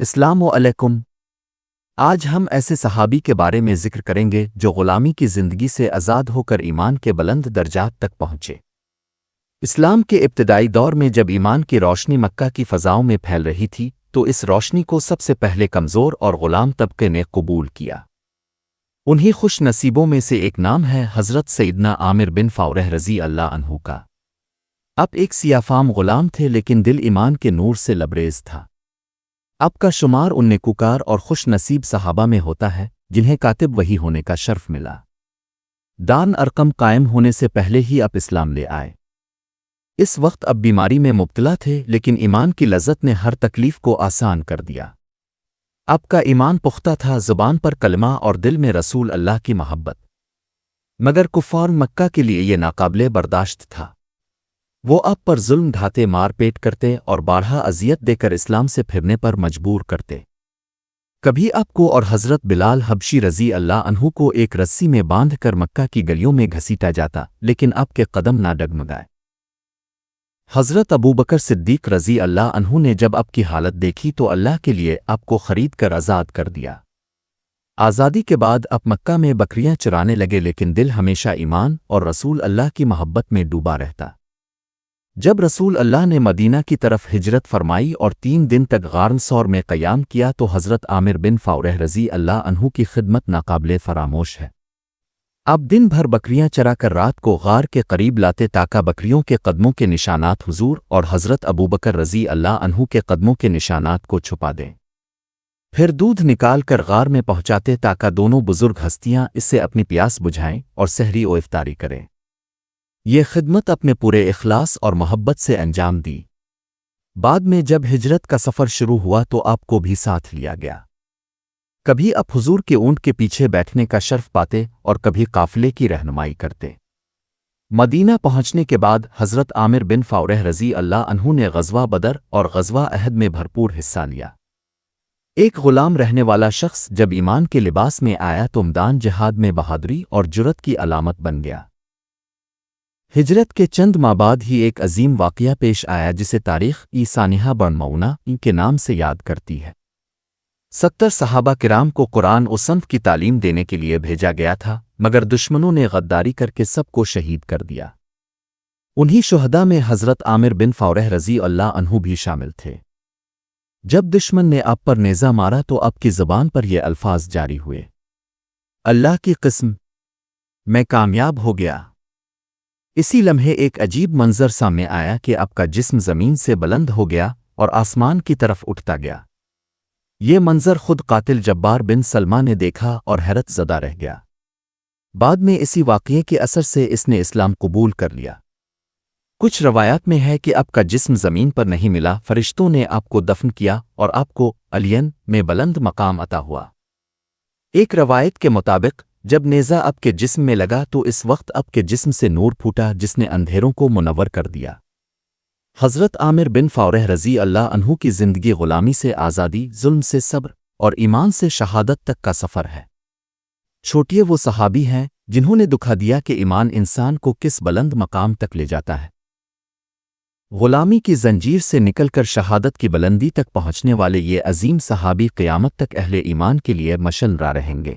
السلام علیکم۔ آج ہم ایسے صحابی کے بارے میں ذکر کریں گے جو غلامی کی زندگی سے آزاد ہو کر ایمان کے بلند درجات تک پہنچے۔ اسلام کے ابتدائی دور میں جب ایمان کی روشنی مکہ کی فضاؤں میں پھیل رہی تھی تو اس روشنی کو سب سے پہلے کمزور اور غلام طبقے نے قبول کیا۔ انہی خوش نصیبوں میں سے ایک نام ہے حضرت سیدنا عامر بن فورہ رضی اللہ عنہ کا۔ اب ایک سیاہ فام غلام تھے لیکن دل ایمان کے نور سے لبریز تھا۔ اب کا شمار ان نیکوکار اور خوش نصیب صحابہ میں ہوتا ہے جنہیں کاتب وحی ہونے کا شرف ملا۔ دان ارقم قائم ہونے سے پہلے ہی اب اسلام لے آئے۔ اس وقت اب بیماری میں مبتلا تھے لیکن ایمان کی لذت نے ہر تکلیف کو آسان کر دیا۔ اب کا ایمان پختہ تھا، زبان پر کلمہ اور دل میں رسول اللہ کی محبت، مگر کفار مکہ کے لیے یہ ناقابل برداشت تھا۔ وہ اب پر ظلم ڈھاتے، مار پیٹ کرتے اور بارہا اذیت دے کر اسلام سے پھرنے پر مجبور کرتے۔ کبھی اب کو اور حضرت بلال حبشی رضی اللہ عنہ کو ایک رسی میں باندھ کر مکہ کی گلیوں میں گھسیٹا جاتا لیکن اب کے قدم نہ ڈگمگائے۔ حضرت ابوبکر صدیق رضی اللہ عنہ نے جب اب کی حالت دیکھی تو اللہ کے لیے اب کو خرید کر آزاد کر دیا۔ آزادی کے بعد اب مکہ میں بکریاں چرانے لگے لیکن دل ہمیشہ ایمان اور رسول اللہ کی محبت میں ڈوبا رہتا۔ جب رسول اللہ نے مدینہ کی طرف ہجرت فرمائی اور 3 دن تک غار ثور میں قیام کیا تو حضرت عامر بن فورہ رضی اللہ عنہ کی خدمت ناقابل فراموش ہے۔ اب دن بھر بکریاں چرا کر رات کو غار کے قریب لاتے تاکہ بکریوں کے قدموں کے نشانات حضور اور حضرت ابوبکر رضی اللہ عنہ کے قدموں کے نشانات کو چھپا دیں۔ پھر دودھ نکال کر غار میں پہنچاتے تاکہ دونوں بزرگ ہستیاں اس سے اپنی پیاس بجھائیں اور سحری و افطاری کریں۔ یہ خدمت اپنے پورے اخلاص اور محبت سے انجام دی۔ بعد میں جب ہجرت کا سفر شروع ہوا تو آپ کو بھی ساتھ لیا گیا۔ کبھی آپ حضور کے اونٹ کے پیچھے بیٹھنے کا شرف پاتے اور کبھی قافلے کی رہنمائی کرتے۔ مدینہ پہنچنے کے بعد حضرت عامر بن فورہ رضی اللہ عنہ نے غزوہ بدر اور غزوہ احد میں بھرپور حصہ لیا۔ ایک غلام رہنے والا شخص جب ایمان کے لباس میں آیا تو میدان جہاد میں بہادری اور جرت کی علامت بن گیا۔ ہجرت کے چند ماہ بعد ہی ایک عظیم واقعہ پیش آیا جسے تاریخ سانحہ بن مونا کے نام سے یاد کرتی ہے۔ 70 صحابہ کرام کو قرآن و صنف کی تعلیم دینے کے لیے بھیجا گیا تھا مگر دشمنوں نے غداری کر کے سب کو شہید کر دیا۔ انہی شہداء میں حضرت عامر بن فورہ رضی اللہ عنہ بھی شامل تھے۔ جب دشمن نے آپ پر نیزہ مارا تو آپ کی زبان پر یہ الفاظ جاری ہوئے: اللہ کی قسم، میں کامیاب ہو گیا۔ اسی لمحے ایک عجیب منظر سامنے آیا کہ آپ کا جسم زمین سے بلند ہو گیا اور آسمان کی طرف اٹھتا گیا۔ یہ منظر خود قاتل جبار بن سلمہ نے دیکھا اور حیرت زدہ رہ گیا۔ بعد میں اسی واقعے کے اثر سے اس نے اسلام قبول کر لیا۔ کچھ روایات میں ہے کہ آپ کا جسم زمین پر نہیں ملا، فرشتوں نے آپ کو دفن کیا اور آپ کو علین میں بلند مقام عطا ہوا۔ ایک روایت کے مطابق جب نیزہ آپ کے جسم میں لگا تو اس وقت آپ کے جسم سے نور پھوٹا جس نے اندھیروں کو منور کر دیا۔ حضرت عامر بن فورہ رضی اللہ عنہ کی زندگی غلامی سے آزادی، ظلم سے صبر اور ایمان سے شہادت تک کا سفر ہے۔ چھوٹیے وہ صحابی ہیں جنہوں نے دکھا دیا کہ ایمان انسان کو کس بلند مقام تک لے جاتا ہے۔ غلامی کی زنجیر سے نکل کر شہادت کی بلندی تک پہنچنے والے یہ عظیم صحابی قیامت تک اہل ایمان کے لیے مشعل راہ رہیں گے۔